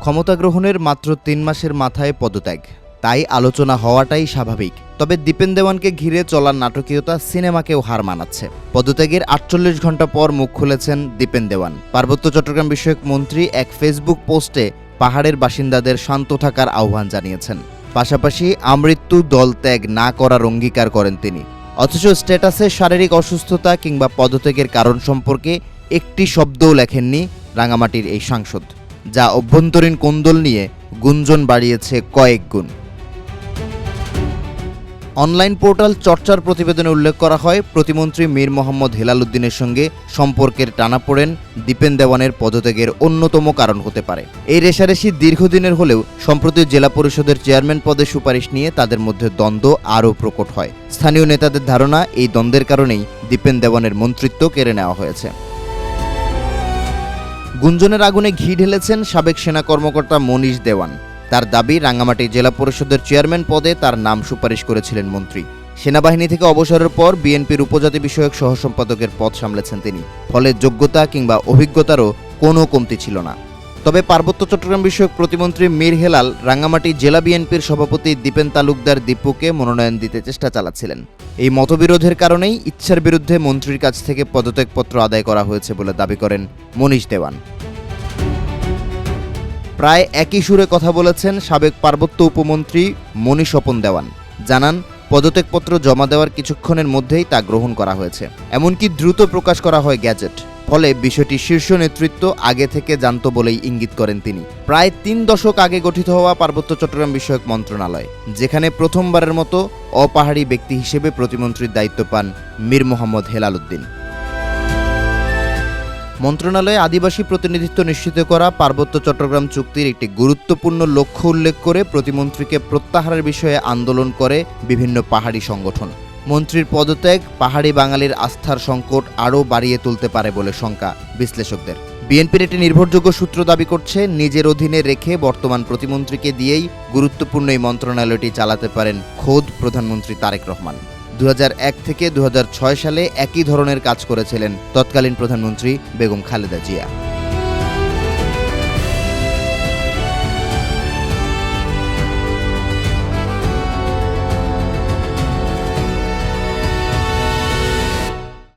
ক্ষমতা গ্রহণের মাত্র ৩ মাসের মাথায় পদত্যাগ, তাই আলোচনা হওয়াটাই স্বাভাবিক। তবে দীপেন দেওয়ানকে ঘিরে চলার নাটকীয়তা সিনেমাকেও হার মানাচ্ছে। পদত্যাগের ৪৮ ঘণ্টা পর মুখ খুলেছেন দীপেন দেওয়ান। পার্বত্য চট্টগ্রাম বিষয়ক মন্ত্রী এক ফেসবুক পোস্টে পাহাড়ের বাসিন্দাদের শান্ত থাকার আহ্বান জানিয়েছেন। পাশাপাশি আমৃত্যু দল ত্যাগ না করার অঙ্গীকার করেন তিনি। অথচ স্ট্যাটাসে শারীরিক অসুস্থতা কিংবা পদত্যাগের কারণ সম্পর্কে একটি শব্দও লেখেননি রাঙামাটির এই সাংসদ, যা অভ্যন্তরীণ কোন্দল নিয়ে গুঞ্জন বাড়িয়েছে কয়েক গুণ। অনলাইন পোর্টাল চর্চার প্রতিবেদনে উল্লেখ করা হয়, প্রতিমন্ত্রী মীর মোহাম্মদ হেলাল উদ্দিনের সঙ্গে সম্পর্কের টানাপোড়েন দীপেন দেওয়ানের পদত্যাগের অন্যতম কারণ হতে পারে। এই রেষারেষি দীর্ঘদিনের হলেও সম্প্রতি জেলা পরিষদের চেয়ারম্যান পদে সুপারিশ নিয়ে তাদের মধ্যে দ্বন্দ্ব আরও প্রকট হয়। স্থানীয় নেতাদের ধারণা, এই দ্বন্দ্বের কারণেই দীপেন দেওয়ানের মন্ত্রিত্ব কেড়ে নেওয়া হয়েছে। গুঞ্জনের আগুনে ঘি ঢেলেছেন সাবেক সেনা কর্মকর্তা মনীষ দেওয়ান। তার দাবি, রাঙ্গামাটি জেলা পরিষদের চেয়ারম্যান পদে তার নাম সুপারিশ করেছিলেন মন্ত্রী। সেনাবাহিনী থেকে অবসরের পর বিএনপির উপজাতি বিষয়ক সহসম্পাদকের পদ সামলেছেন তিনি, ফলে যোগ্যতা কিংবা অভিজ্ঞতারও কোনো কমতি ছিল না। তবে পার্বত্য চট্টগ্রাম বিষয়ক প্রতিমন্ত্রী মীর হেলাল রাঙ্গামাটি জেলা বিএনপির সভাপতি দীপেন তালুকদার দীপুকে মনোনয়ন দিতে চেষ্টা চালাচ্ছিলেন। এই মতবিরোধের কারণেই ইচ্ছার বিরুদ্ধে মন্ত্রীর কাছ থেকে পদত্যাগপত্র আদায় করা হয়েছে বলে দাবি করেন মনীষ দেওয়ান। প্রায় একই সুরে কথা বলেছেন সাবেক পার্বত্য উপমন্ত্রী মণি স্বপন দেওয়ান। জানান, পদত্যাগপত্র জমা দেওয়ার কিছুক্ষণের মধ্যেই তা গ্রহণ করা হয়েছে। এমনকি দ্রুত প্রকাশ করা হয় গ্যাজেট। ফলে বিষয়টি শীর্ষ নেতৃত্ব আগে থেকে জানত বলেই ইঙ্গিত করেন তিনি। প্রায় ৩ দশক আগে গঠিত হওয়া পার্বত্য চট্টগ্রাম বিষয়ক মন্ত্রণালয়, যেখানে প্রথমবারের মতো অপাহাড়ি ব্যক্তি হিসেবে প্রতিমন্ত্রীর দায়িত্ব পান মীর মোহাম্মদ হেলাল উদ্দিন। মন্ত্রণালয়ে আদিবাসী প্রতিনিধিত্ব নিশ্চিত করা পার্বত্য চট্টগ্রাম চুক্তির একটি গুরুত্বপূর্ণ লক্ষ্য উল্লেখ করে প্রতিমন্ত্রীকে প্রত্যাহারের বিষয়ে আন্দোলন করে বিভিন্ন পাহাড়ি সংগঠন। মন্ত্রীর পদত্যাগ পাহাড়ি বাঙালির আস্থার সংকট আরও বাড়িয়ে তুলতে পারে বলে শঙ্কা বিশ্লেষকদের। বিএনপির একটি নির্ভরযোগ্য সূত্র দাবি করছে, নিজের অধীনে রেখে বর্তমান প্রতিমন্ত্রীকে দিয়েই গুরুত্বপূর্ণ এই মন্ত্রণালয়টি চালাতে পারেন খোদ প্রধানমন্ত্রী তারেক রহমান। 2001 থেকে 2006 সালে একই ধরনের কাজ করেছিলেন তৎকালীন প্রধানমন্ত্রী বেগম খালেদা জিয়া।